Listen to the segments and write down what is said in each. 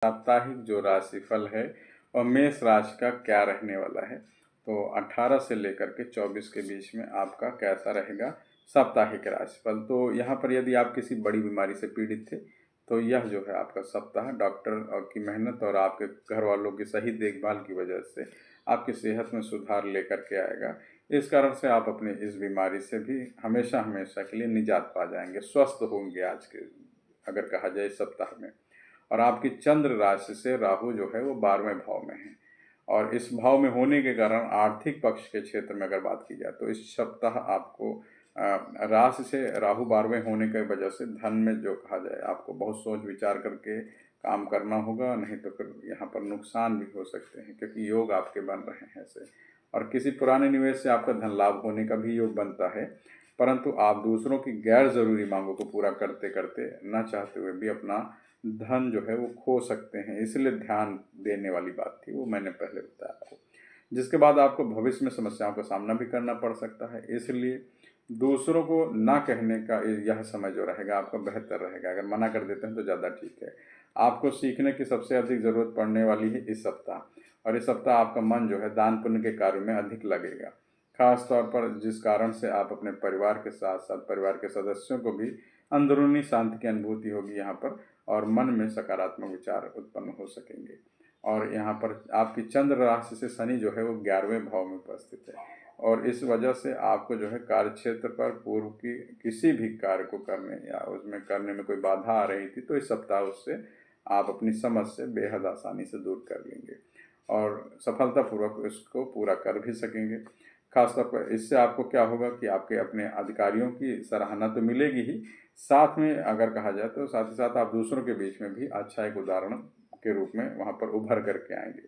साप्ताहिक जो राशिफल है और मेष राशि का क्या रहने वाला है। तो 18 से लेकर के 24 के बीच में आपका कैसा रहेगा साप्ताहिक राशिफल। तो यहाँ पर यदि आप किसी बड़ी बीमारी से पीड़ित थे तो यह जो है आपका सप्ताह डॉक्टर की मेहनत और आपके घर वालों की सही देखभाल की वजह से आपकी सेहत में सुधार लेकर के आएगा। इस कारण से आप अपनी इस बीमारी से भी हमेशा हमेशा के लिए निजात पा जाएंगे, स्वस्थ होंगे आज के अगर कहा जाए इस सप्ताह में। और आपकी चंद्र राशि से राहु जो है वो 12वें भाव में है और इस भाव में होने के कारण आर्थिक पक्ष के क्षेत्र में अगर बात की जाए तो इस सप्ताह आपको राशि से राहु 12वें होने की वजह से धन में जो कहा जाए आपको बहुत सोच विचार करके काम करना होगा, नहीं तो फिर यहाँ पर नुकसान भी हो सकते हैं क्योंकि योग आपके बन रहे हैं ऐसे। और किसी पुराने निवेश से आपका धन लाभ होने का भी योग बनता है, परंतु आप दूसरों की गैर ज़रूरी मांगों को पूरा करते करते न चाहते हुए भी अपना धन जो है वो खो सकते हैं, इसलिए ध्यान देने वाली बात थी, वो मैंने पहले बताया आपको। जिसके बाद आपको भविष्य में समस्याओं का सामना भी करना पड़ सकता है, इसलिए दूसरों को ना कहने का यह समय जो रहेगा आपका बेहतर रहेगा। अगर मना कर देते हैं तो ज़्यादा ठीक है। आपको सीखने की सबसे अधिक ज़रूरत पड़ने वाली है इस सप्ताह, और इस सप्ताह आपका मन जो है दान पुण्य के कार्य में अधिक लगेगा। खास तौर पर जिस कारण से आप अपने परिवार के साथ साथ परिवार के सदस्यों को भी अंदरूनी शांति की अनुभूति होगी यहाँ पर, और मन में सकारात्मक विचार उत्पन्न हो सकेंगे। और यहाँ पर आपकी चंद्र राशि से शनि जो है वो 11वें भाव में उपस्थित है और इस वजह से आपको जो है कार्य क्षेत्र पर पूर्व की किसी भी कार्य को करने या उसमें करने में कोई बाधा आ रही थी तो इस सप्ताह उससे आप अपनी समझ से बेहद आसानी से दूर कर लेंगे और सफलतापूर्वक इसको पूरा कर भी सकेंगे। खासतौर पर इससे आपको क्या होगा कि आपके अपने अधिकारियों की सराहना तो मिलेगी ही, साथ में अगर कहा जाए तो साथ ही साथ आप दूसरों के बीच में भी अच्छा एक उदाहरण के रूप में वहाँ पर उभर करके आएंगे,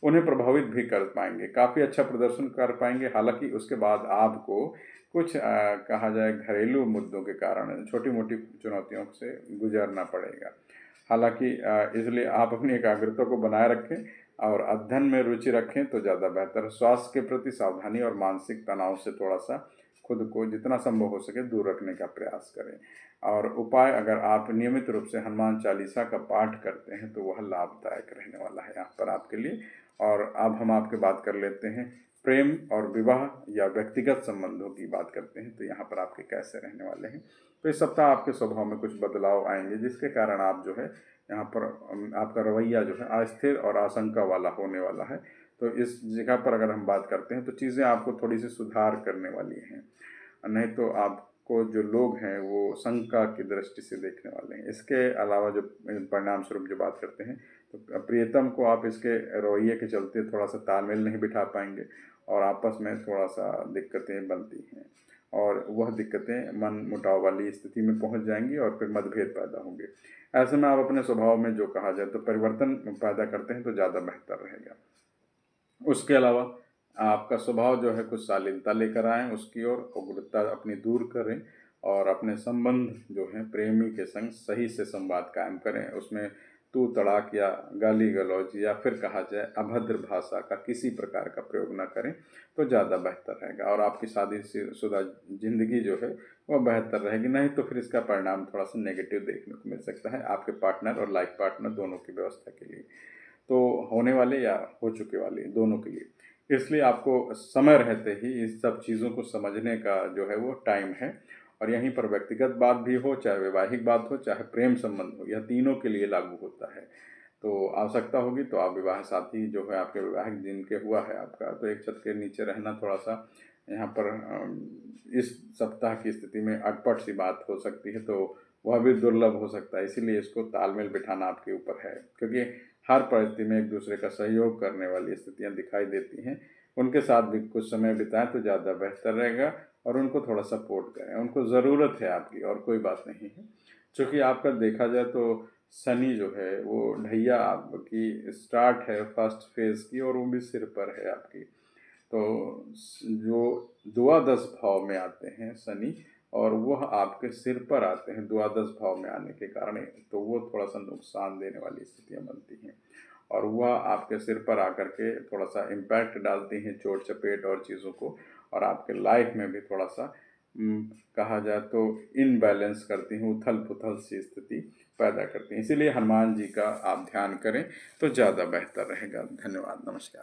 उन्हें प्रभावित भी कर पाएंगे, काफ़ी अच्छा प्रदर्शन कर पाएंगे। हालांकि उसके बाद आपको कुछ कहा जाए घरेलू मुद्दों के कारण छोटी मोटी चुनौतियों से गुजरना पड़ेगा। हालांकि इसलिए आप अपनी एकाग्रता को बनाए रखें और अध्ययन में रुचि रखें तो ज़्यादा बेहतर है। स्वास्थ्य के प्रति सावधानी और मानसिक तनाव से थोड़ा सा खुद को जितना संभव हो सके दूर रखने का प्रयास करें। और उपाय, अगर आप नियमित रूप से हनुमान चालीसा का पाठ करते हैं तो वह लाभदायक रहने वाला है यहाँ पर आपके लिए। और अब हम आपके बात कर लेते हैं प्रेम और विवाह या व्यक्तिगत संबंधों की बात करते हैं तो यहाँ पर आपके कैसे रहने वाले हैं। तो इस सप्ताह आपके स्वभाव में कुछ बदलाव आएंगे जिसके कारण आप जो है यहाँ पर आपका रवैया जो है अस्थिर और आशंका वाला होने वाला है। तो इस जगह पर अगर हम बात करते हैं तो चीज़ें आपको थोड़ी सी सुधार करने वाली हैं, नहीं तो आपको जो लोग हैं वो शंका की दृष्टि से देखने वाले हैं। इसके अलावा जो परिणाम स्वरूप जो बात करते हैं तो प्रियतम को आप इसके रवैये के चलते थोड़ा सा तालमेल नहीं बिठा पाएंगे और आपस में थोड़ा सा दिक्कतें बनती हैं और वह दिक्कतें मन मुटाव वाली स्थिति में पहुंच जाएंगी और फिर मतभेद पैदा होंगे। ऐसे में आप अपने स्वभाव में जो कहा जाए तो परिवर्तन पैदा करते हैं तो ज़्यादा बेहतर रहेगा। उसके अलावा आपका स्वभाव जो है कुछ शालीनता लेकर आएँ, उसकी ओर उग्रता अपनी दूर करें और अपने संबंध जो है प्रेमी के संग सही से संवाद कायम करें। उसमें तू तड़ाक या गाली गलौज या फिर कहा जाए अभद्र भाषा का किसी प्रकार का प्रयोग न करें तो ज़्यादा बेहतर रहेगा और आपकी शादीशुदा ज़िंदगी जो है वह बेहतर रहेगी। नहीं तो फिर इसका परिणाम थोड़ा सा नेगेटिव देखने को मिल सकता है आपके पार्टनर और लाइफ पार्टनर दोनों की व्यवस्था के लिए, तो होने वाले या हो चुके वाले दोनों के लिए। इसलिए आपको समय रहते ही इस सब चीज़ों को समझने का जो है वो टाइम है। और यहीं पर व्यक्तिगत बात भी हो, चाहे वैवाहिक बात हो, चाहे प्रेम संबंध हो, यह तीनों के लिए लागू होता है। तो आवश्यकता होगी तो आप विवाह साथी जो है आपके वैवाहिक जिनके हुआ है आपका, तो एक छत के नीचे रहना थोड़ा सा यहाँ पर इस सप्ताह की स्थिति में अटपट सी बात हो सकती है, तो वह भी दुर्लभ हो सकता है। इसीलिए इसको तालमेल बिठाना आपके ऊपर है, क्योंकि हर परिस्थिति में एक दूसरे का सहयोग करने वाली स्थितियाँ दिखाई देती हैं। उनके साथ भी कुछ समय बिताएं तो ज़्यादा बेहतर रहेगा और उनको थोड़ा सपोर्ट करें, उनको ज़रूरत है आपकी और कोई बात नहीं है। चूँकि आपका देखा जाए तो शनि जो है वो ढैया आपकी स्टार्ट है फर्स्ट फेज़ की और वो भी सिर पर है आपकी। तो जो द्वादश भाव में आते हैं शनि और वह आपके सिर पर आते हैं द्वादश भाव में आने के कारण, तो वो थोड़ा सा नुकसान देने वाली स्थितियाँ बनती हैं और वह आपके सिर पर आकर के थोड़ा सा इम्पैक्ट डालती हैं, चोट चपेट और चीज़ों को, और आपके लाइफ में भी थोड़ा सा कहा जाए तो इनबैलेंस करती हैं, उथल पुथल सी स्थिति पैदा करती हैं। इसीलिए हनुमान जी का आप ध्यान करें तो ज़्यादा बेहतर रहेगा। धन्यवाद, नमस्कार।